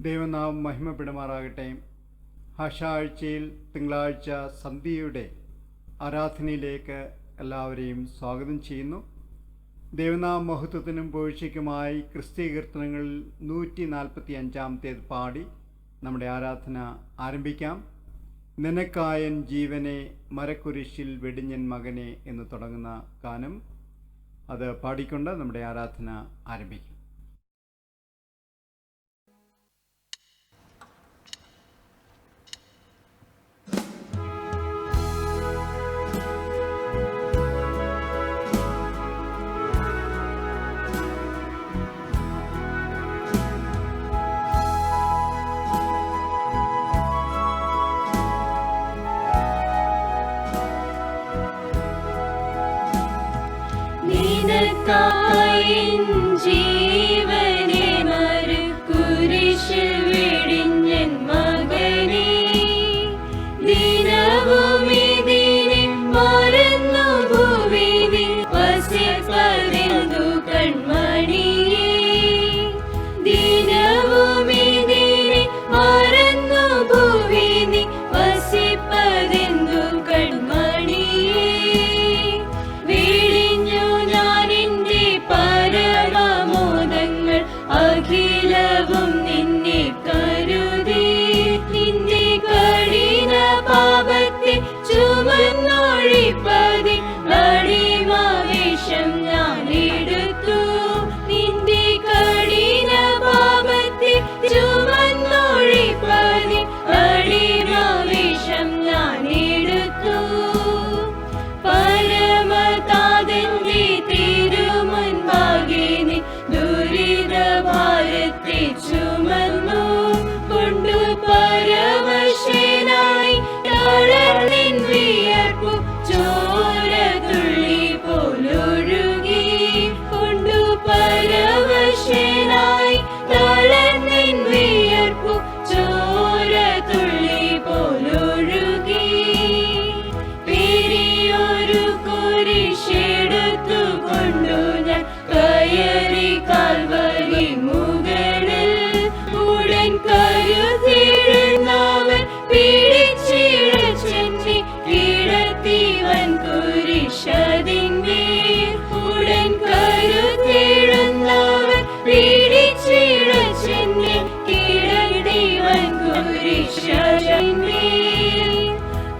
ദൈവനാമം മഹിമപ്പെടുമാറാകട്ടെ. ആഴ്ചയിൽ തിങ്കളാഴ്ച സന്ധ്യയുടെ ആരാധനയിലേക്ക് എല്ലാവരെയും സ്വാഗതം ചെയ്യുന്നു. ദൈവനാമ മഹത്വത്തിനും പുകഴ്ചയ്ക്കുമായി ക്രിസ്തീയ കീർത്തനങ്ങളിൽ 145 പാടി നമ്മുടെ ആരാധന ആരംഭിക്കാം. നിനക്കായൻ ജീവനെ മരക്കുരിശിൽ വെടിഞ്ഞൻ മകനെ എന്ന് തുടങ്ങുന്ന ഗാനം അത് പാടിക്കൊണ്ട് നമ്മുടെ ആരാധന ആരംഭിക്കാം. നിനക്കായൻ ജീവനെ മരക്കുരിശിൽ വെടിഞ്ഞൻ മകനെ, ദിനവും ഇതിനെ മറന്നു ഭൂവിനെ വസിപ്പതെന്തു കൺമണിയേ, ദിനവും ഇതിനെ മറന്നു ഭൂവിനെ വസിപ്പതെന്തു കൺമണിയേ. പരമമോദങ്ങൾ അഖിലവും നിന്നെ കരുതി, നിന്റെ കഠിന പാപത്തെ ചുമന്നൊഴിപ്പതി അടിമവേഷം ഞാൻ എടുത്തു, നിന്റെ കഠിന പാപത്തെ ചുമന്നൊഴിപ്പതി അടിമവേഷം ഞാൻ എടുത്തു. പരമതാതന്റെ തിരുമുൻപാകെ ദുരിതഭാരത്തെ ചുമന്നു കൊണ്ടു പരവശനായി തളർന്നിൻ വിയർപ്പു ചോരത്തുള്ളി പോലൊഴുകി, കൊണ്ടു പരവശനായി തളർന്നിൻ വിയർപ്പു ചോരത്തുള്ളി പോലൊഴുകി. പെരിയൊരു കുരിശെടുത്തു കൊണ്ടു ഞാൻ കയറി കാൽവരി മുകളിൽ, ഉടൻ കരുതിടുന്നവൻ പിടിച്ചിഴച്ചെന്നെ കിടത്തിവൻ കുരിശതിന്മേൽ, ഉടൻ കരുതിടുന്നവൻ പിടിച്ചിഴച്ചെന്നെ കിടത്തിവൻ കുരിശതിന്മേൽ.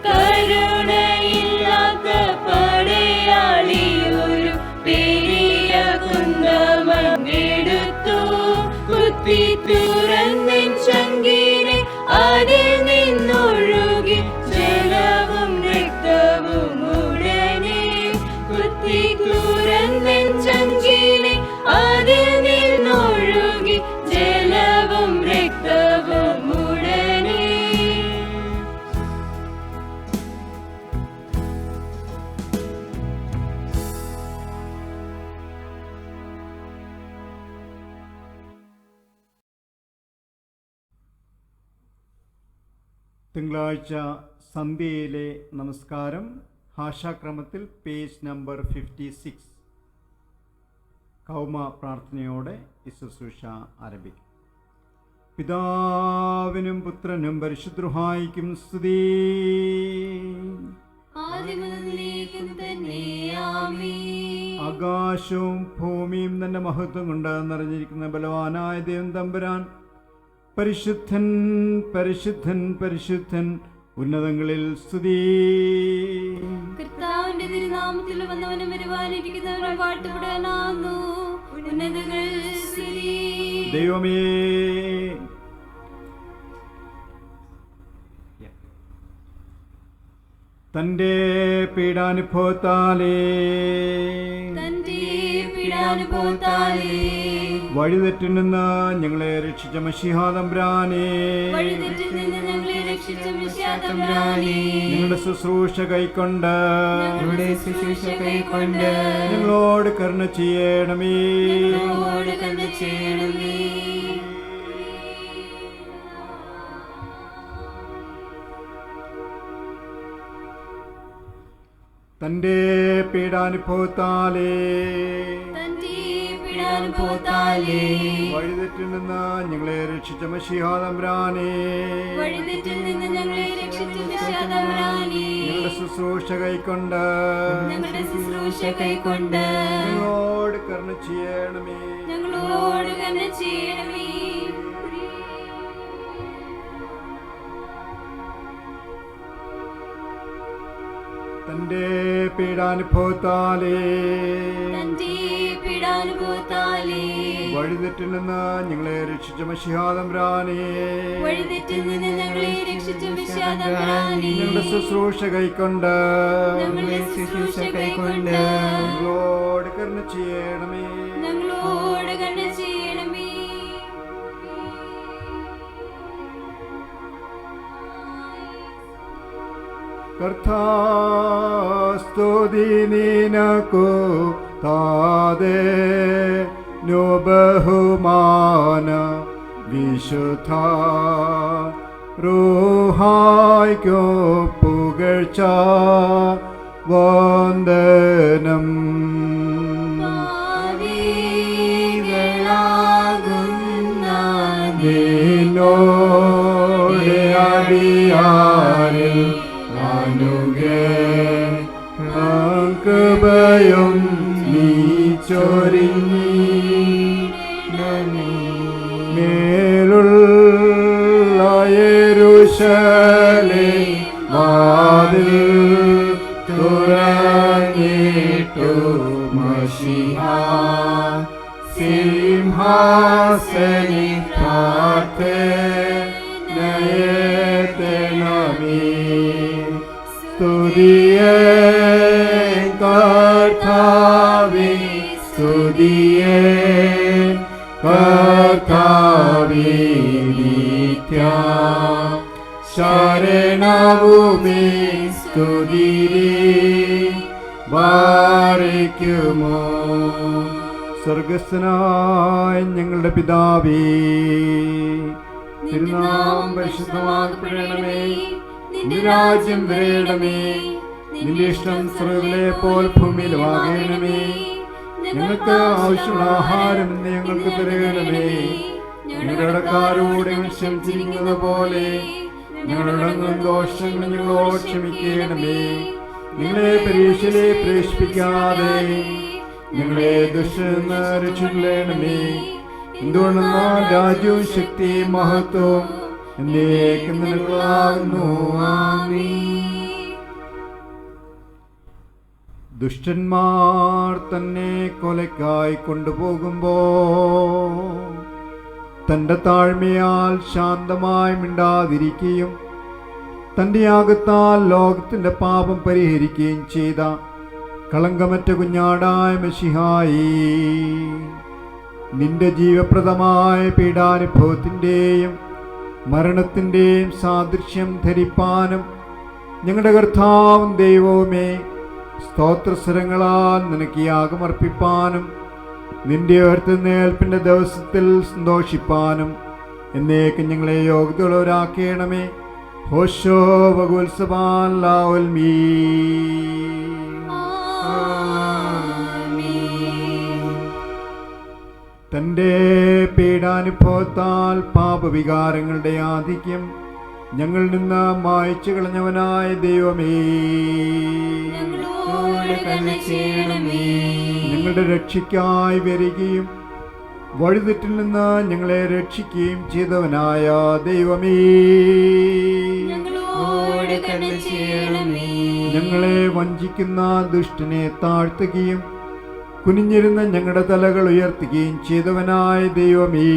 കരുണയില്ലാത്ത പടയാളിയൊരു പെരിയ കുന്തമെടുത്തു കുത്തി തുറന്നിൻ ചങ്കിനെ, അതിൽ നിന്നൊഴുകി ജലവും രക്തവും ഉടനെ, കുത്തി തുറന്നിൻ ചങ്കിനെ, അതിൽ നിന്നൊഴുകി ജലവും രക്തവും ഉടനെ. തിങ്കളാഴ്ച സന്ധ്യയിലെ നമസ്കാരം ഭാഷാക്രമത്തിൽ പേജ് നമ്പർ 56. കൗമ പ്രാർത്ഥനയോടെ ഈ ശുശ്രൂഷ ആരംഭിക്കും. പിതാവിനും പുത്രനും പരിശുദ്ധരുഹായിക്കും സ്തുതി. ആകാശവും ഭൂമിയും തന്റെ മഹത്വം കൊണ്ട് നിറഞ്ഞിരിക്കുന്ന ബലവാനായ ദൈവം തമ്പുരാൻ പരിശുദ്ധൻ പരിശുദ്ധൻ പരിശുദ്ധൻ, ഉന്നതങ്ങളിൽ സ്തുതി. കർത്താവിന്റെ തിരുനാമത്തിൽ വന്നവനും വരുവാനിരിക്കുന്നവനും വാഴ്ത്തപ്പെടാനാകുന്നു, ഉന്നതങ്ങളിൽ സ്തുതി. ദൈവമേ, തന്റെ പീഡാനുഭവത്താലേ വഴിതെറ്റിൽ നിന്ന് ഞങ്ങളെ രക്ഷിച്ച മശീഹാ തമ്പുരാനേ, നിങ്ങളുടെ ശുശ്രൂഷ കൈക്കൊണ്ട് ഞങ്ങളോട് കരുണ ചെയ്യണമേ. തന്റെ പീഡാനുഭവത്താലേ പീഡാനുഭവത്താലേ വഴിതെറ്റിൽ നിന്ന് ഞങ്ങളെ രക്ഷിച്ച മശിഹാ തമ്പുരാനേ, വഴിതെറ്റിൽ നിന്ന് ഞങ്ങളെ രക്ഷിച്ച മിശിഹാ തമ്പുരാനേ, ഞങ്ങളുടെ ശുശ്രൂഷ കൈക്കൊണ്ട് ഞങ്ങളുടെ ശുശ്രൂഷ കൈക്കൊണ്ട് ഞങ്ങളോട് കരുണ ചെയ്യണമേ. ഞങ്ങളോട് കരുണ ചെയ്യണമേ. തന്റെ പീഡാനുഭവത്താലേ തന്റെ പീഡാനുഭവത്താലേ വഴിതെറ്റിൽ നിന്ന് ഞങ്ങളെ രക്ഷിച്ച മശിഹാ തമ്പുരാനേ, വഴിതെറ്റിൽ നിന്ന് ഞങ്ങളെ രക്ഷിച്ച മിശിഹാ തമ്പുരാനേ, ഞങ്ങളുടെ ശുശ്രൂഷ കൈക്കൊണ്ട് ഞങ്ങളുടെ ശുശ്രൂഷ കൈക്കൊണ്ട് ഞങ്ങളോട് കരുണ ചെയ്യണമേ. ഞങ്ങളോട് കരുണ ചെയ്യണമേ. കർത്താസ്തുതി നിനക്കു താതേ നോ ബഹുമാന വിശുദ്ധ റൂഹായ്ക്കോ പുകഴ്ച വന്ദനം. പാപികളാകുന്ന നിന്നോടെ അടിയാരിൽ കൃപയും നീ ചൊരിഞ്ഞീടണമേ. മേലുള്ള യെരൂശലേം വാതിൽ തുറന്നിട്ടു മശിഹാ സിംഹാസനി പ്രാർത്ഥനയേത്തണമേ. സ്തുതിയേ കർത്താവേ, സ്തുതിയേ കർത്താവേ നിത്യ ശരണവുമേ സ്തുതിരേ ബാരിക്കുമോ. സ്വർഗസ്ഥനായ ഞങ്ങളുടെ പിതാവേ, തിരുനാമം പരിശുദ്ധമാക്കപ്പെടണമേ. നിന്റെ രാജ്യം വരേണമേ. നിന്റെ ഇഷ്ടം സ്വർഗ്ഗത്തിലെ പോൽ ഭൂമിയിലുമാകണമേ. ഞങ്ങൾക്ക് ആവശ്യമുള്ള ആഹാരം ഇന്ന് ഞങ്ങൾക്ക് തരണമേ. ഞങ്ങളുടെ കടക്കാരോട് ക്ഷമിച്ചിരിക്കുന്നത് പോലെ ഞങ്ങളുടെ ദോഷങ്ങൾ ഞങ്ങളോട് ക്ഷമിക്കണമേ. ഞങ്ങളെ പരീക്ഷയിലെ പ്രവേശിപ്പിക്കാതെ ഞങ്ങളെ ദുഷ്ടനിൽ രക്ഷിക്കണമേ. എന്തുകൊണ്ടെന്നാൽ രാജ്യവും ശക്തിയും മഹത്വവും എന്നേക്കും നിനക്കുള്ളതാകുന്നു. ആമേൻ. ദുഷ്ടന്മാർ തന്നെ കൊലയ്ക്കായി കൊണ്ടുപോകുമ്പോ തന്റെ താഴ്മയാൽ ശാന്തമായി മിണ്ടാതിരിക്കുകയും തന്റെ യാഗത്താൽ ലോകത്തിന്റെ പാപം പരിഹരിക്കുകയും ചെയ്ത കളങ്കമറ്റ കുഞ്ഞാടായ മശിഹായി, നിന്റെ ജീവപ്രദമായ പീഡാനുഭവത്തിന്റെയും മരണത്തിന്റെയും സാദൃശ്യം ധരിപ്പാനും ഞങ്ങളുടെ കർത്താവും ദൈവവുമേ സ്തോത്രസ്വരങ്ങളാൽ നിനക്ക് യാഗമർപ്പിപ്പാനും നിന്റെ ഉയർത്തെഴുന്നേൽപ്പിന്റെ ദിവസത്തിൽ സന്തോഷിപ്പാനും എന്നേക്കും ഞങ്ങളെ യോഗ്യതയുള്ളവരാക്കണമേ. ഹോശോ വകുത്സവാൻ ലാവുൽ മീ. തന്റെ പീഡാനുഭവത്താൽ പാപവികാരങ്ങളുടെ ആധിക്യം ഞങ്ങളിൽ നിന്ന് മായ്ച്ചു കളഞ്ഞവനായ ദൈവമേ, ഞങ്ങളുടെ രക്ഷയ്ക്കായി വരികയും വഴിതെറ്റിൽ നിന്ന് ഞങ്ങളെ രക്ഷിക്കുകയും ചെയ്തവനായ ദൈവമേ, ഞങ്ങളെ വഞ്ചിക്കുന്ന ദുഷ്ടനെ താഴ്ത്തുകയും കുനിഞ്ഞിരുന്ന ഞങ്ങളുടെ തലകൾ ഉയർത്തുകയും ചെയ്തവനായ ദൈവമേ,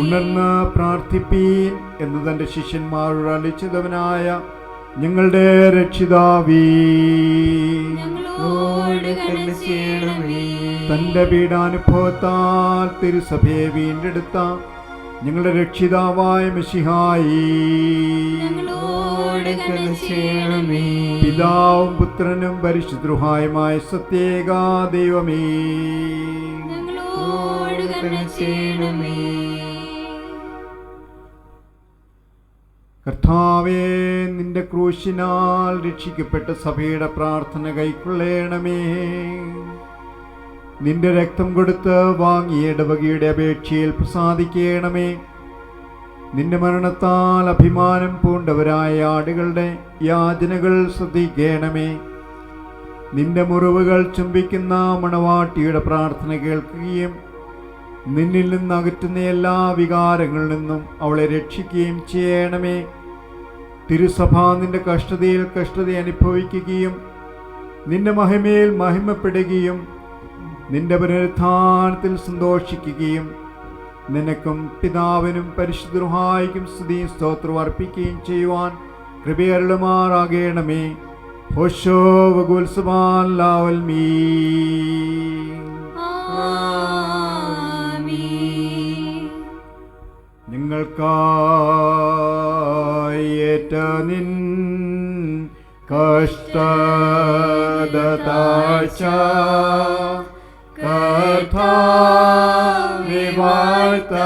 ഉണർന്ന് പ്രാർത്ഥിപ്പീൻ എന്ന് തന്റെ ശിഷ്യന്മാരോട് അളിച്ചതവനായ ഞങ്ങളുടെ രക്ഷിതാവേ, തന്റെ പീഡാനുഭവത്താൽ തിരുസഭയെ വീണ്ടെടുത്ത ഞങ്ങളുടെ രക്ഷിതാവായ മിശിഹായി, പിതാവും പുത്രനും പരിശുദ്ധരുമായ സത്യേകാ ദൈവമേ, കർത്താവേ, നിന്റെ ക്രൂശിനാൽ രക്ഷിക്കപ്പെട്ട സഭയുടെ പ്രാർത്ഥന കൈക്കൊള്ളണമേ. നിന്റെ രക്തം കൊടുത്ത് വാങ്ങിയ ഇടവകയുടെ അപേക്ഷയിൽ പ്രസാദിക്കണമേ. നിന്റെ മരണത്താൽ അഭിമാനം പൂണ്ടവരായ ആടുകളുടെ യാചനകൾ ശ്രദ്ധിക്കണമേ. നിന്റെ മുറിവുകൾ ചുംബിക്കുന്ന മണവാട്ടിയുടെ പ്രാർത്ഥന കേൾക്കുകയും നിന്നിൽ നിന്ന് അകറ്റുന്ന എല്ലാ വികാരങ്ങളിൽ നിന്നും അവളെ രക്ഷിക്കുകയും ചെയ്യണമേ. തിരുസഭ നിന്റെ കഷ്ടതയിൽ കഷ്ടത അനുഭവിക്കുകയും നിന്റെ മഹിമയിൽ മഹിമപ്പെടുകയും നിന്റെ പുനരുത്ഥാനത്തിൽ സന്തോഷിക്കുകയും നിനക്കും പിതാവിനും പരിശുദ്ധ റൂഹായിക്കും സ്തുതിയും സ്തോത്രവും അർപ്പിക്കുകയും ചെയ്യുവാൻ കൃപയരുളുമാറാകണമേ. ഹോശോ വകുൽസുബാൻ ലാവൽ മീ. നിങ്ങൾക്കായി ഏറ്റ നിൻ കഷ്ടത താഴ്ച കർത്താവേ വാഴ്ത്തപ്പെട്ടതാകാം.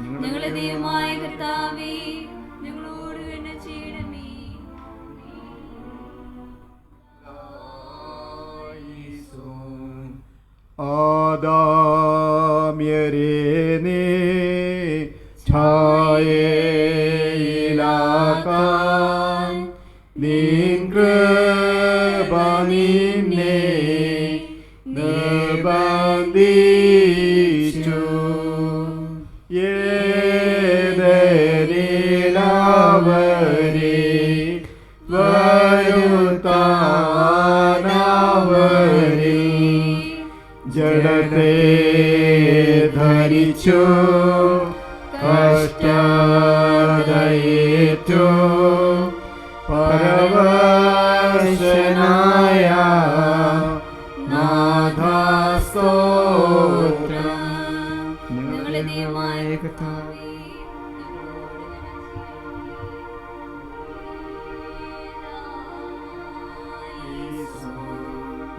ഞങ്ങളുടെ ദൈവമായ കർത്താവേ, ഞങ്ങളോട് കരുണ ചെയ്യണമേ. ആദാമ്യരേ നീ ഛായയിലാക്കാൻ നിൻ കൃപ നിന്നെ നിർബന്ധിച്ചു. ഏതെനിലവരെ വരുത്താനവരിൽ ജഡത്തെ ധരിച്ചു കഷ്ടതയേറ്റു പരവശനായ നാഥാസ്തോത്രം. ഞങ്ങളുടെ ദൈവമായ കർത്താവേ,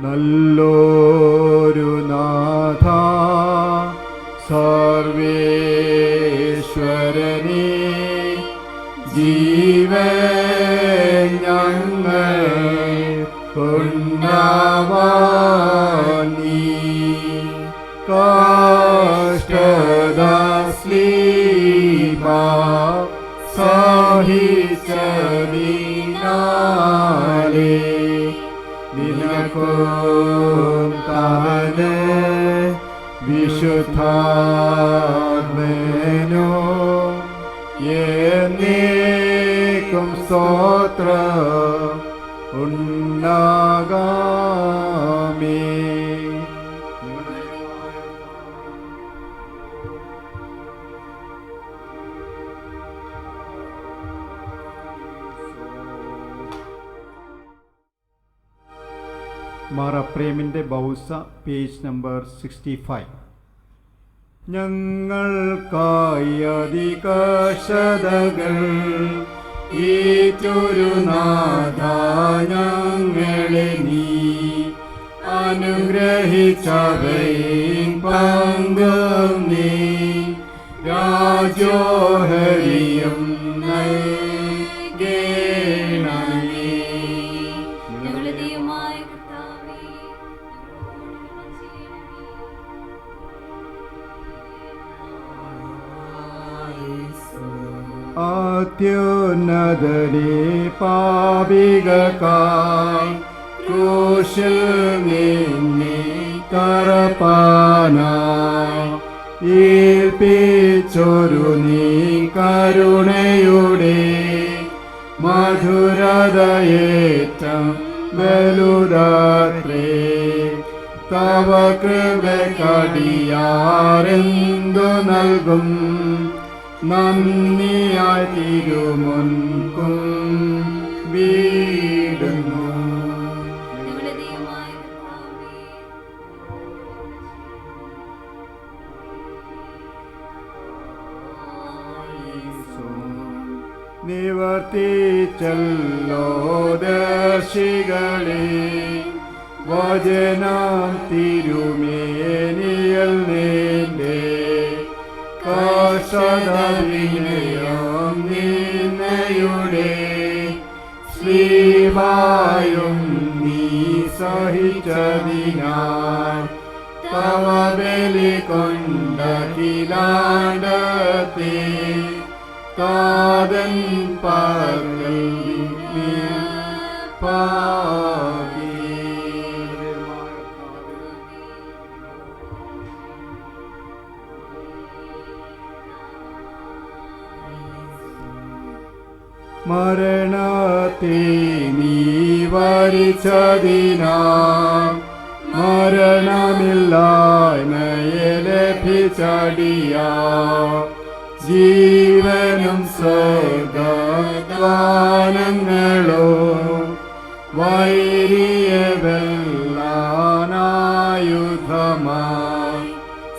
നല്ലോരു നാഥ സർവേശ്വരനേ, ജീവൻ ഞങ്ങൾ കൊണ്ടാവാൻ നീ കഷ്ടദാസ്ലീബ സഹിച്ചതിനാലേ നിനക്കും താനെ വിശുദ്ധാത്മനോ എന്നേക്കും സ്തോത്രം ഉണ്ടാകാമേ. മാറപ്രേമിൻ്റെ ബൗസ, പേജ് നമ്പർ 65. ഞങ്ങൾക്കായി അതികഷ്ടതകൾ ഏറ്റൊരു നാഥ ഞങ്ങളെ നീ അനുഗ്രഹിച്ചവയും പങ്കും നീ രാജോഹരിയും നൽകേണമേ. ഞങ്ങളുടെ ദൈവമായ കർത്താവേ, ഞങ്ങളോട് കരുണ ചെയ്യണമേ. അത്യുന്നതനെ പാപികൾക്കായി ക്രൂശിൽ നിന്നെ തറപ്പാനായി ഏൽപ്പിച്ചൊരു നീ കരുണയുടെ മധുരതയേറ്റം വലുതത്രേ. തവ കൃപക്കടിയാരെന്തു നൽകും നന്ദിയായി തിരുമുൻകും വീടുന്നു. ഞങ്ങളുടെ ദൈവമായ കർത്താവേ, നിവർത്തിച്ചല്ലോ ദർശികളെ വചനം തിരുമേനിയൽ നിന്റെ കഷ്ടതവിനയം നിന്നയുടെ ശ്രീവായും നീ സഹിച്ചതിനാൽ തവ ബലി കൊണ്ടഖിലാണ്ടത്തെ കാതൻ പകൽ പാകി. മരണത്തെ നീ വരിച്ചതിനാൽ മരണമില്ലായ്മയെ ലഭിച്ചടിയാ ജീവനും സ്വർഗദ്വാരങ്ങളോ വൈരിയ വെല്ലാനായുധമായി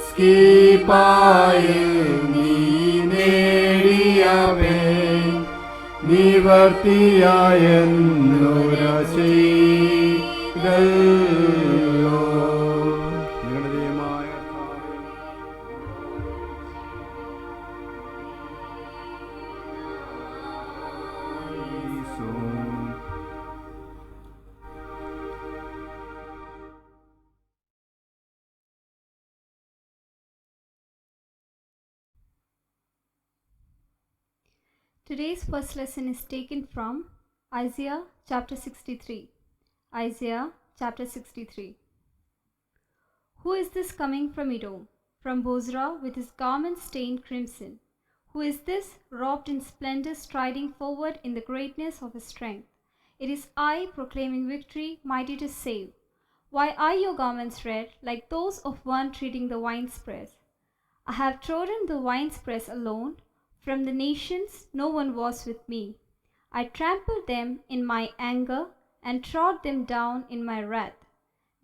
സ്കീപായിൽ നീ നേടിയവേ നിവർത്തിയായെന്നുരശീതല്ലോ. നിങ്ങളുടെയുമായ Today's first lesson is taken from Isaiah chapter 63. Isaiah chapter 63. Who is this coming from Edom, from Bozrah, with his garments stained crimson? Who is this, robed in splendor, striding forward in the greatness of his strength? It is I, proclaiming victory, mighty to save. Why are your garments red, like those of one treading the winepress? I have trodden the winepress alone. From the nations no one was with me. I trampled them in my anger and trod them down in my wrath.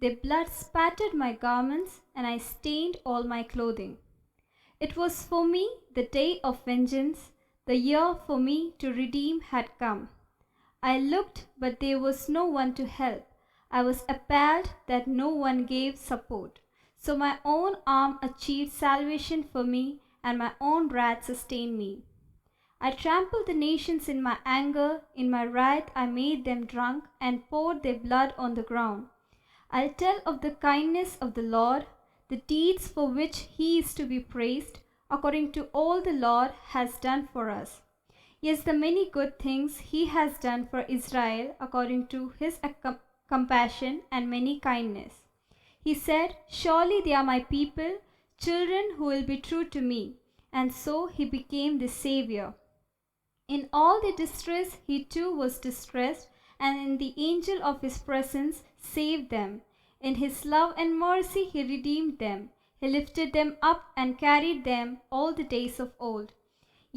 Their blood spattered my garments, and I stained all my clothing. It was for me the day of vengeance, the year for me to redeem had come. I looked, but there was no one to help. I was appalled that no one gave support. So my own arm achieved salvation for me, and my own wrath sustained me. I trampled the nations in my anger, in my wrath I made them drunk, and poured their blood on the ground. I'll tell of the kindness of the Lord, the deeds for which he is to be praised, according to all the Lord has done for us. Yes, the many good things he has done for Israel, according to his compassion and many kindness. He said, surely they are my people, children who will be true to me. And so he became the Savior. In all their distress he too was distressed, and in the angel of his presence saved them. In his love and mercy he redeemed them. He lifted them up and carried them all the days of old.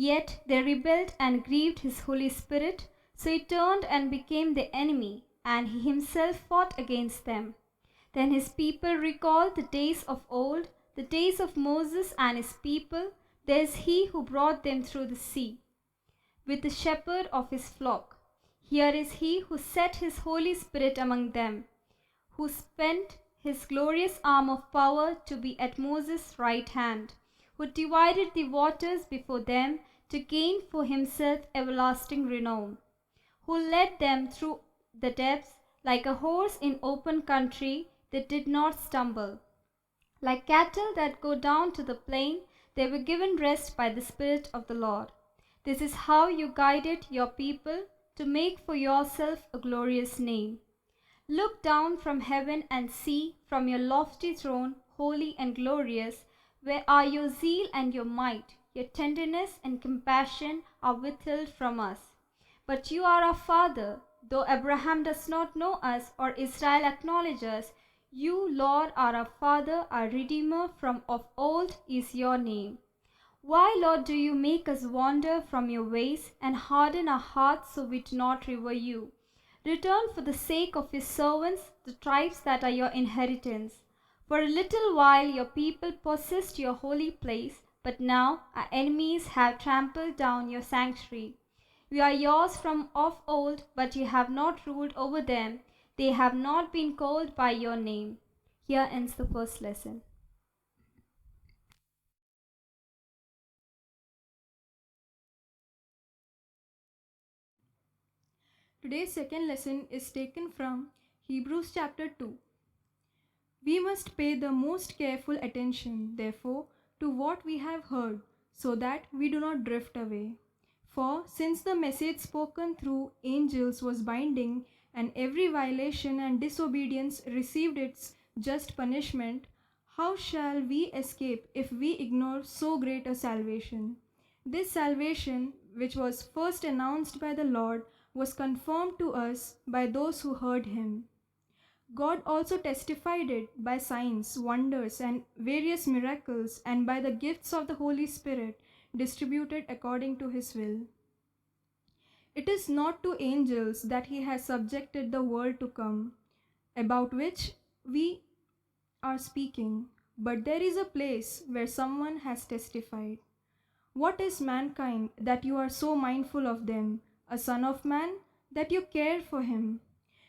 Yet they rebelled and grieved his Holy Spirit, so he turned and became their enemy, and he himself fought against them. Then his people recalled the days of old, the days of Moses and his people. There is he who brought them through the sea, with the shepherd of his flock. Here is he who set his Holy Spirit among them, who spent his glorious arm of power to be at Moses' right hand, who divided the waters before them to gain for himself everlasting renown, who led them through the depths like a horse in open country that did not stumble. Like cattle that go down to the plain, they were given rest by the Spirit of the Lord. This is how you guided your people to make for yourself a glorious name. Look down from heaven and see from your lofty throne, holy and glorious, where are your zeal and your might. Your tenderness and compassion are withheld from us. But you are our Father. Though Abraham does not know us or Israel acknowledge us, you, Lord, are our Father, our Redeemer from of old is your name. Why, Lord, do you make us wander from your ways and harden our hearts so we do not revere you? Return for the sake of your servants, the tribes that are your inheritance. For a little while your people possessed your holy place, but now our enemies have trampled down your sanctuary. We are yours from of old, but you have not ruled over them. They have not been called by your name. Here ends the first lesson. Today's second lesson is taken from Hebrews chapter 2. We must pay the most careful attention, therefore, to what we have heard, so that we do not drift away. For since the message spoken through angels was binding, and every violation and disobedience received its just punishment, how shall we escape if we ignore so great a salvation? This salvation, which was first announced by the Lord, was confirmed to us by those who heard him. God also testified it by signs, wonders, and various miracles, and by the gifts of the Holy Spirit distributed according to his will. It is not to angels that he has subjected the world to come, about which we are speaking, but there is a place where someone has testified. What is mankind that you are so mindful of them, a son of man, that you care for him?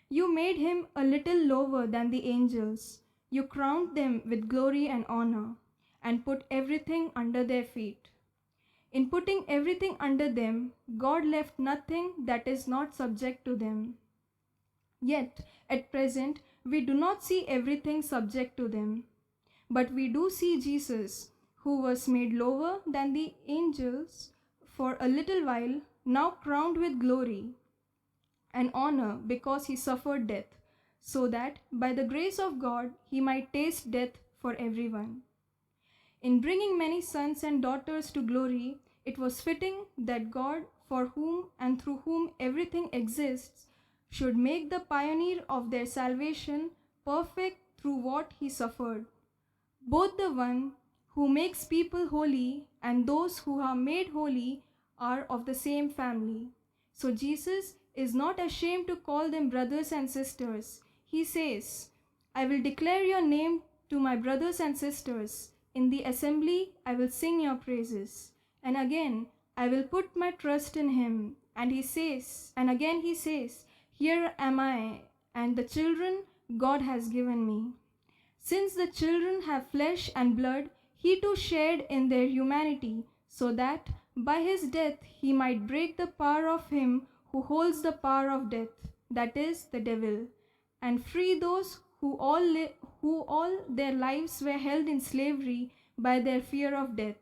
You made him a little lower than the angels. You crowned them with glory and honor, and put everything under their feet. In putting everything under them, God left nothing that is not subject to them. Yet, at present, we do not see everything subject to them. But we do see Jesus, who was made lower than the angels for a little while, now crowned with glory and honor because he suffered death, so that by the grace of God he might taste death for everyone. In bringing many sons and daughters to glory, it was fitting that God, for whom and through whom everything exists, should make the pioneer of their salvation perfect through what he suffered. Both the one who makes people holy and those who are made holy are of the same family. So Jesus is not ashamed to call them brothers and sisters. He says, I will declare your name to my brothers and sisters. In the assembly I will sing your praises. And again, I will put my trust in him. And again he says, here am I, and the children God has given me. Since the children have flesh and blood, he too shared in their humanity, so that by his death he might break the power of him who holds the power of death, that is, the devil, and free those who all their lives were held in slavery by their fear of death.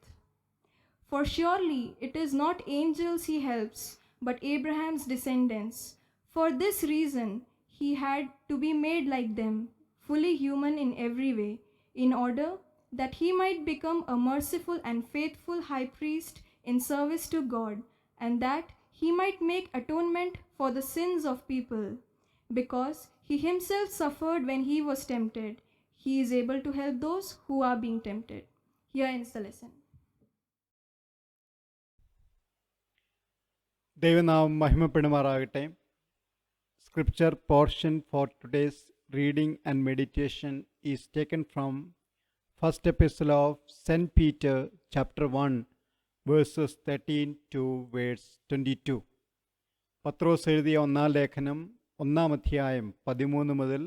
For surely it is not angels he helps, but Abraham's descendants. For this reason he had to be made like them, fully human in every way, in order that he might become a merciful and faithful high priest in service to God, and that he might make atonement for the sins of people. Because he himself suffered when he was tempted, he is able to help those who are being tempted. Here ends the lesson. ദൈവനാമം മഹിമപ്പെടുമാറാകട്ടെ. Scripture portion for today's reading and meditation is taken from First Epistle of St. Peter, chapter 1, verses 13 to verse 22. പത്രോസ് എഴുതിയ ഒന്നാം ലേഖനം 1-ാം അധ്യായം 13 മുതൽ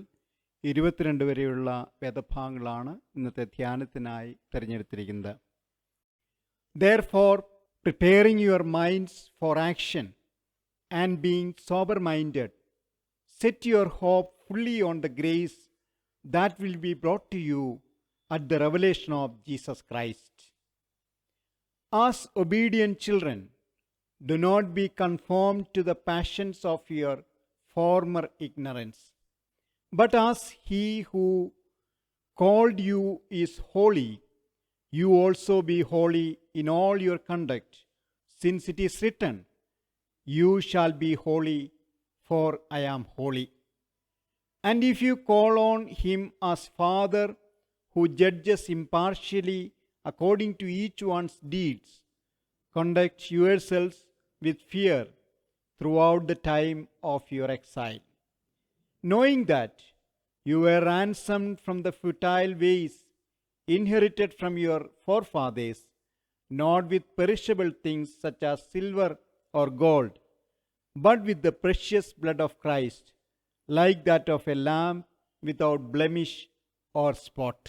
22 വരെയുള്ള വേദഭാഗങ്ങളാണ് ഇന്നത്തെ ധ്യാനത്തിനായി തിരഞ്ഞെടുത്തിരിക്കുന്നത്. Therefore, preparing your minds for action and being sober-minded, set your hope fully on the grace that will be brought to you at the revelation of Jesus Christ. As obedient children, do not be conformed to the passions of your former ignorance, but as he who called you is holy, you also be holy in all your conduct, since it is written, you shall be holy, for I am holy. And if you call on him as Father, who judges impartially according to each one's deeds, conduct yourselves with fear throughout the time of your exile, knowing that you were ransomed from the futile ways inherited from your forefathers, not with perishable things such as silver or gold, but with the precious blood of Christ, like that of a lamb without blemish or spot.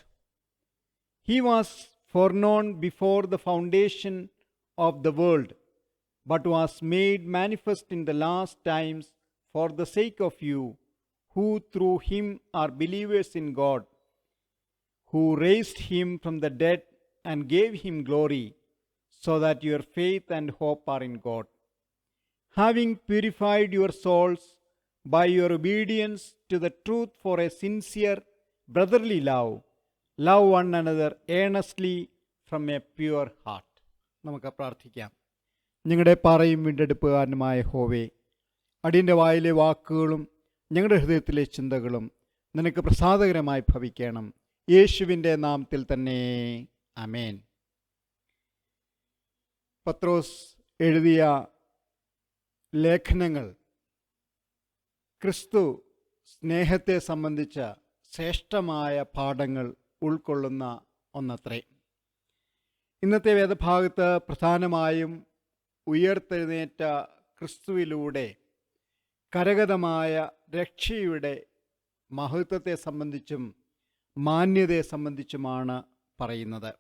He was foreknown before the foundation of the world, but was made manifest in the last times for the sake of you, who through him are believers in God, who raised him from the dead and gave him glory, so that your faith and hope are in God. Having purified your souls by your obedience to the truth for a sincere brotherly love, love one another earnestly from a pure heart. നമുക്ക് പ്രാർത്ഥിക്കാം. ഞങ്ങളുടെ പാറയും വീണ്ടെടുപ്പുകാരനുമായ ഹോവേ, അടിയൻ്റെ വായിലെ വാക്കുകളും ഞങ്ങളുടെ ഹൃദയത്തിലെ ചിന്തകളും നിനക്ക് പ്രസാദകരമായി ഭവിക്കണം. യേശുവിൻ്റെ നാമത്തിൽ തന്നെ ആമേൻ. പത്രോസ് എഴുതിയ ലേഖനങ്ങൾ ക്രിസ്തു സ്നേഹത്തെ സംബന്ധിച്ച ശ്രേഷ്ഠമായ പാഠങ്ങൾ ഉൾക്കൊള്ളുന്ന ഒന്നത്രേ. ഇന്നത്തെ വേദഭാഗത്ത് പ്രധാനമായും ഉയർത്തെഴുന്നേറ്റ ക്രിസ്തുവിലൂടെ കരഗതമായ രക്ഷയുടെ മഹത്വത്തെ സംബന്ധിച്ചും മാന്യതയെ സംബന്ധിച്ചുമാണ് പറയുന്നത്.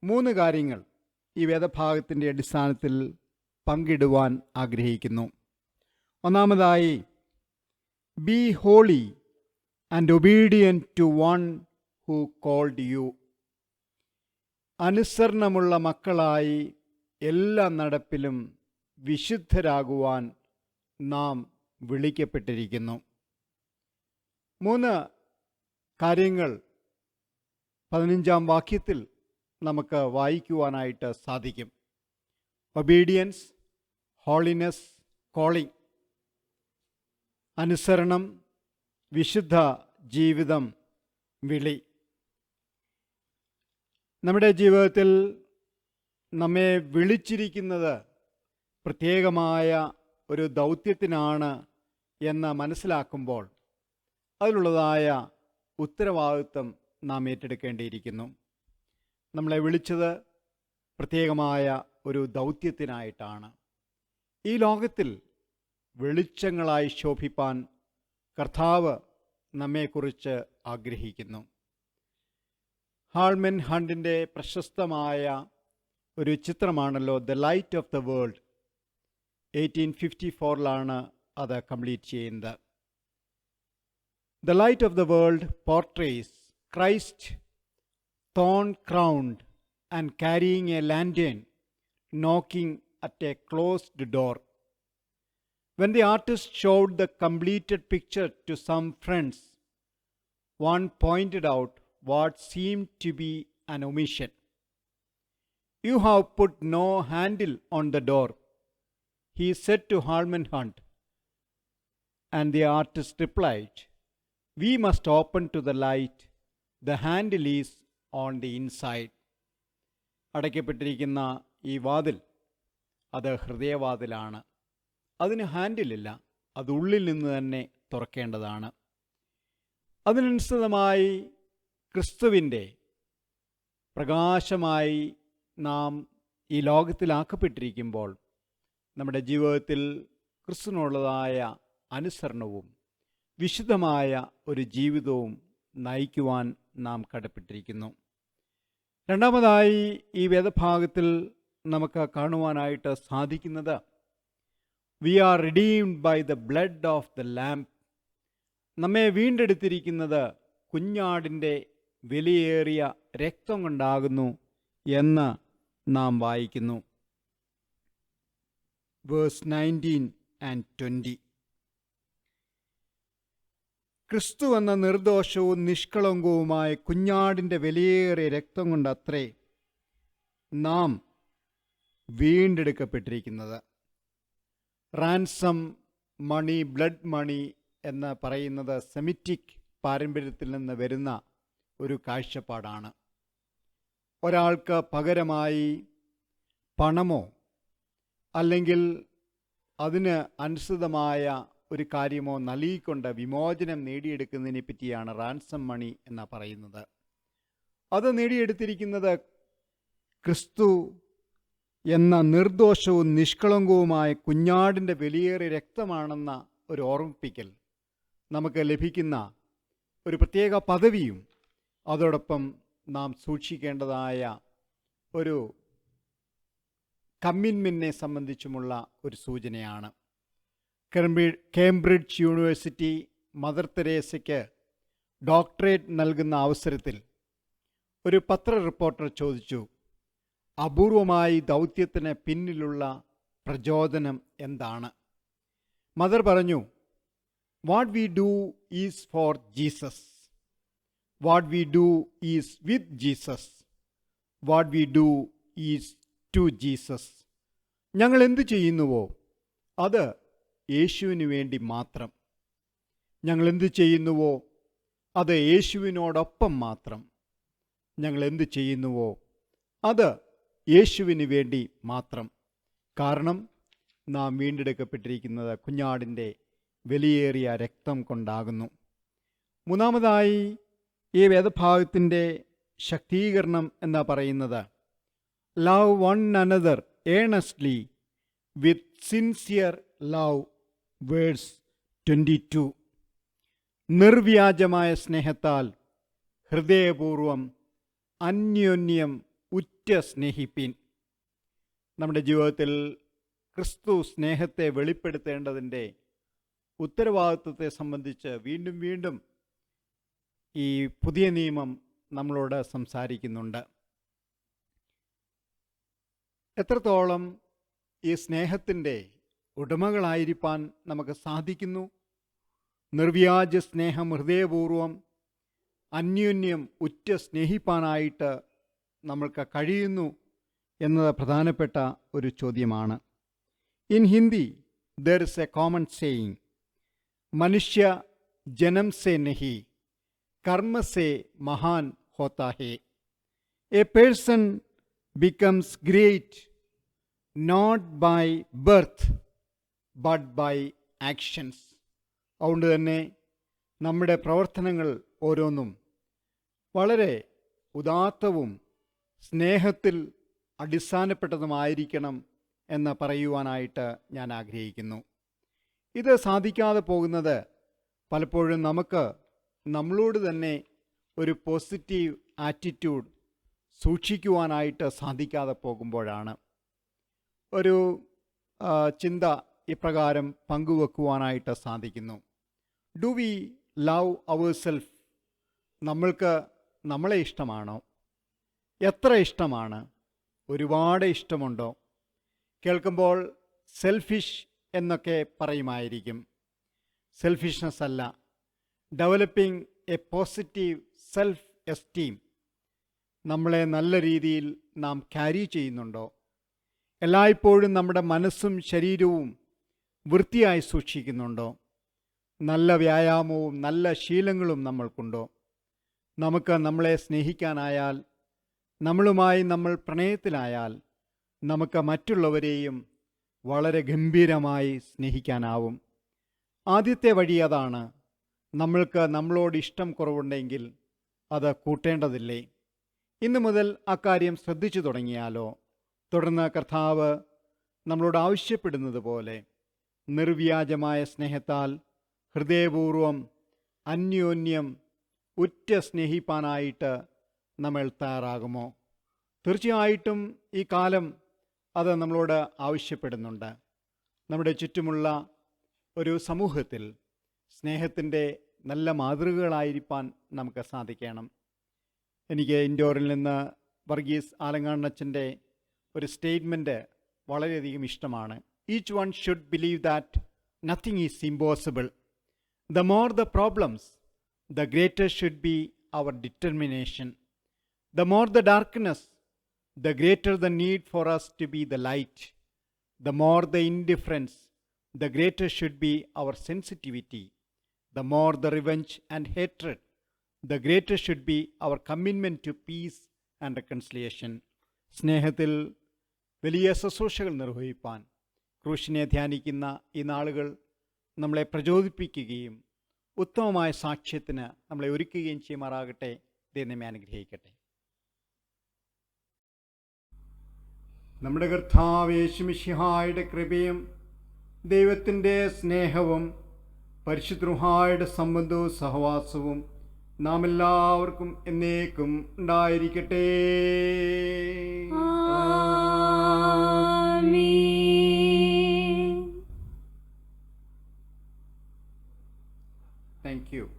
3 കാര്യങ്ങൾ ഈ വേദഭാഗത്തിൻ്റെ അടിസ്ഥാനത്തിൽ പങ്കിടുവാൻ ആഗ്രഹിക്കുന്നു. ഒന്നാമതായി, be holy and obedient to one who called you. അനുസരണമുള്ള മക്കളായി എല്ലാ നടപ്പിലും വിശുദ്ധരാകുവാൻ നാം വിളിക്കപ്പെട്ടിരിക്കുന്നു. 3 കാര്യങ്ങൾ 15-ാം വാക്യത്തിൽ നമുക്ക് വായിക്കുവാനായിട്ട് സാധിക്കും. Obedience, holiness, calling. അനുസരണം, വിശുദ്ധ ജീവിതം, വിളി. നമ്മുടെ ജീവിതത്തിൽ നമ്മെ വിളിച്ചിരിക്കുന്നത് പ്രത്യേകമായ ഒരു ദൗത്യത്തിനാണ് എന്ന് മനസ്സിലാക്കുമ്പോൾ അതിലുള്ളതായ ഉത്തരവാദിത്വം നാം ഏറ്റെടുക്കേണ്ടിയിരിക്കുന്നു. നമ്മളെ വിളിച്ചത് പ്രത്യേകമായ ഒരു ദൗത്യത്തിനായിട്ടാണ്. ഈ ലോകത്തിൽ വെളിച്ചങ്ങളായി ശോഭിപ്പാൻ കർത്താവ് നമ്മെക്കുറിച്ച് ആഗ്രഹിക്കുന്നു. ഹാൾമൻ ഹണ്ടിൻ്റെ പ്രശസ്തമായ ഒരു ചിത്രമാണല്ലോ the light of the world. 1854 അത് കംപ്ലീറ്റ് ചെയ്യുന്നത്. The light of the world portrays Christ thorn-crowned and carrying a lantern, knocking at a closed door. When the artist showed the completed picture to some friends, one pointed out what seemed to be an omission. "You have put no handle on the door," he said to Harman Hunt, and the artist replied, "We must open to the light. The handle is on the inside." അടയ്ക്കപ്പെട്ടിരിക്കുന്ന ഈ വാതിൽ അത് ഹൃദയവാതിലാണ്. അതിന് ഹാൻഡിലില്ല. അത് ഉള്ളിൽ നിന്ന് തന്നെ തുറക്കേണ്ടതാണ്. അതിനനുസൃതമായി ക്രിസ്തുവിൻ്റെ പ്രകാശമായി നാം ഈ ലോകത്തിലാക്കപ്പെട്ടിരിക്കുമ്പോൾ നമ്മുടെ ജീവിതത്തിൽ ക്രിസ്തുവിനുള്ളതായ അനുസരണവും വിശുദ്ധമായ ഒരു ജീവിതവും നയിക്കുവാൻ നാം കടപ്പെട്ടിരിക്കുന്നു. രണ്ടാമതായി ഈ വേദഭാഗത്തിൽ നമുക്ക് കാണുവാനായിട്ട് സാധിക്കുന്നത് we are redeemed by the blood of the lamb. നമ്മെ വീണ്ടെടുത്തിരിക്കുന്നത് കുഞ്ഞാടിൻ്റെ വിലയേറിയ രക്തം കൊണ്ടാകുന്നു എന്ന് നാം വായിക്കുന്നു. Verse 19 and 20. ക്രിസ്തു എന്ന നിർദോഷവും നിഷ്കളങ്കവുമായ കുഞ്ഞാടിൻ്റെ വിലയേറിയ രക്തം കൊണ്ടത്രേ നാം വീണ്ടെടുക്കപ്പെട്ടിരിക്കുന്നത്. റാൻസം മണി, ബ്ലഡ് മണി എന്ന് പറയുന്നത് സെമിറ്റിക് പാരമ്പര്യത്തിൽ നിന്ന് വരുന്ന ഒരു കാഴ്ചപ്പാടാണ്. ഒരാൾക്ക് പകരമായി പണമോ അല്ലെങ്കിൽ അതിന് അനുസൃതമായ ഒരു കാര്യമോ നൽകിക്കൊണ്ട് വിമോചനം നേടിയെടുക്കുന്നതിനെ പറ്റിയാണ് റാൻസം മണി എന്ന് പറയുന്നത്. അത് നേടിയെടുത്തിരിക്കുന്നത് ക്രിസ്തു എന്ന നിർദോഷവും നിഷ്കളങ്കവുമായ കുഞ്ഞാടിൻ്റെ വിലയേറിയ രക്തമാണെന്ന ഒരു ഓർമ്മിപ്പിക്കൽ നമുക്ക് ലഭിക്കുന്ന ഒരു പ്രത്യേക പദവിയും അതോടൊപ്പം നാം സൂക്ഷിക്കേണ്ടതായ ഒരു കമ്മിറ്റ്മെൻറ്റിനെ സംബന്ധിച്ചുമുള്ള ഒരു സൂചനയാണ്. കേംബ്രിഡ്ജ് യൂണിവേഴ്സിറ്റി മദർ തെരേസയ്ക്ക് ഡോക്ടറേറ്റ് നൽകുന്ന അവസരത്തിൽ ഒരു പത്ര റിപ്പോർട്ടർ ചോദിച്ചു, അപൂർവമായി ദൗത്യത്തിന് പിന്നിലുള്ള പ്രചോദനം എന്താണ്? മദർ പറഞ്ഞു, what we do is for Jesus, what we do is with Jesus, what we do is to Jesus. ഞങ്ങൾ എന്തു ചെയ്യുന്നുവോ അത് യേശുവിന് വേണ്ടി മാത്രം. ഞങ്ങൾ എന്തു ചെയ്യുന്നുവോ അത് യേശുവിനോടൊപ്പം മാത്രം. ഞങ്ങൾ എന്തു ചെയ്യുന്നുവോ അത് യേശുവിന് വേണ്ടി മാത്രം. കാരണം നാം വീണ്ടെടുക്കപ്പെട്ടിരിക്കുന്നത് കുഞ്ഞാടിൻ്റെ വിലയേറിയ രക്തം കൊണ്ടാകുന്നു. മൂന്നാമതായി ഈ വേദഭാഗത്തിൻ്റെ ശക്തീകരണം എന്ന് പറയുന്നത് ലവ് വൺ അനദർ ഏണസ്റ്റ്ലി വിത്ത് സിൻസിയർ ലവ്, വേഴ്സ് 22. നിർവ്യാജമായ സ്നേഹത്താൽ ഹൃദയപൂർവം അന്യോന്യം ഉറ്റ സ്നേഹിപ്പിൻ. നമ്മുടെ ജീവിതത്തിൽ ക്രിസ്തു സ്നേഹത്തെ വെളിപ്പെടുത്തേണ്ടതിൻ്റെ ഉത്തരവാദിത്വത്തെ സംബന്ധിച്ച് വീണ്ടും വീണ്ടും ഈ പുതിയ നിയമം നമ്മളോട് സംസാരിക്കുന്നുണ്ട്. എത്രത്തോളം ഈ സ്നേഹത്തിൻ്റെ ഉടമകളായിരിക്കാൻ നമുക്ക് സാധിക്കുന്നു? നിർവ്യാജ സ്നേഹം ഹൃദയപൂർവം അന്യോന്യം ഉറ്റ സ്നേഹിപ്പാനായിട്ട് നമ്മൾക്ക് കഴിയുന്നു എന്നത് പ്രധാനപ്പെട്ട ഒരു ചോദ്യമാണ്. In Hindi there is a common saying, മനുഷ്യ ജനം സെ നഹി കർമ്മ സെ മഹാൻ ഹോത്താ ഹേ. A person becomes great not by birth but by actions. അതുകൊണ്ട് തന്നെ നമ്മുടെ പ്രവർത്തനങ്ങൾ ഓരോന്നും വളരെ ഉദാത്തവും സ്നേഹത്തിൽ അടിസ്ഥാനപ്പെട്ടതുമായിരിക്കണം എന്ന് പറയുവാനായിട്ട് ഞാൻ ആഗ്രഹിക്കുന്നു. ഇത് സാധിക്കാതെ പോകുന്നത് പലപ്പോഴും നമുക്ക് നമ്മളോട് തന്നെ ഒരു പോസിറ്റീവ് ആറ്റിറ്റ്യൂഡ് സൂക്ഷിക്കുവാനായിട്ട് സാധിക്കാതെ പോകുമ്പോഴാണ്. ഒരു ചിന്ത ഇപ്രകാരം പങ്കുവെക്കുവാനായിട്ട് സാധിക്കുന്നു. Do we love our self? നമ്മൾക്ക് നമ്മളെ ഇഷ്ടമാണോ? എത്ര ഇഷ്ടമാണ്? ഒരുപാട് ഇഷ്ടമുണ്ടോ? കേൾക്കുമ്പോൾ സെൽഫിഷ് എന്നൊക്കെ പറയുമായിരിക്കും. സെൽഫിഷ്നെസ് അല്ല, developing A positive self esteem. നമ്മളെ നല്ല രീതിയിൽ നാം ക്യാരി ചെയ്യുന്നുണ്ടോ? എല്ലായ്പ്പോഴും നമ്മുടെ മനസ്സും ശരീരവും വൃത്തിയായി സൂക്ഷിക്കുന്നുണ്ടോ? നല്ല വ്യായാമവും നല്ല ശീലങ്ങളും നമ്മൾക്കുണ്ടോ? നമുക്ക് നമ്മളെ സ്നേഹിക്കാനായാൽ, നമ്മളുമായി നമ്മൾ പ്രണയത്തിലായാൽ നമുക്ക് മറ്റുള്ളവരെയും വളരെ ഗംഭീരമായി സ്നേഹിക്കാനാവും. ആദ്യത്തെ വഴി അതാണ്. നമ്മൾക്ക് നമ്മളോട് ഇഷ്ടം കുറവുണ്ടെങ്കിൽ അത് കൂട്ടേണ്ടതില്ലേ? ഇന്നു മുതൽ അക്കാര്യം ശ്രദ്ധിച്ചു തുടങ്ങിയാലോ? തുടർന്ന് കർത്താവ് നമ്മളോട് ആവശ്യപ്പെടുന്നത് പോലെ നിർവ്യാജമായ സ്നേഹത്താൽ ഹൃദയപൂർവം അന്യോന്യം ഉറ്റ സ്നേഹിപ്പാനായിട്ട് നമ്മൾ തയ്യാറാകുമോ? തീർച്ചയായിട്ടും ഈ കാലം അത് നമ്മളോട് ആവശ്യപ്പെടുന്നുണ്ട്. നമ്മുടെ ചുറ്റുമുള്ള ഒരു സമൂഹത്തിൽ സ്നേഹത്തിൻ്റെ നല്ല മാതൃകകളായിരിക്കാൻ നമുക്ക് സാധിക്കണം. എനിക്ക് ഇൻഡോറിൽ നിന്ന് വർഗീസ് ആലങ്ങാടനച്ചൻ്റെ ഒരു സ്റ്റേറ്റ്മെൻറ്റ് വളരെയധികം ഇഷ്ടമാണ്. Each one should believe that nothing is impossible. The more the problems, the greater should be our determination. The more the darkness, the greater the need for us to be the light. The more the indifference, the greater should be our sensitivity. The more the revenge and hatred, the greater should be our commitment to peace and reconciliation. സ്നേഹത്തിൽ വലിയ ശുശ്രൂഷകൾ നിർവഹിപ്പാൻ ക്രൂശിനെ ധ്യാനിക്കുന്ന ഈ നാളുകൾ നമ്മളെ പ്രചോദിപ്പിക്കുകയും ഉത്തമമായ സാക്ഷ്യത്തിന് നമ്മളെ ഒരുക്കുകയും ചെയ്യുമാറാകട്ടെ. ദൈവം നമ്മെ അനുഗ്രഹിക്കട്ടെ. നമ്മുടെ കർത്താവ് യേശു മിശിഹായുടെ കൃപയും ദൈവത്തിൻ്റെ സ്നേഹവും പരിശുദ്ധ റൂഹായുടെ സംബന്ധവും സഹവാസവും നാം എല്ലാവർക്കും എന്നേക്കും ഉണ്ടായിരിക്കട്ടെ. ആമേൻ. Thank you.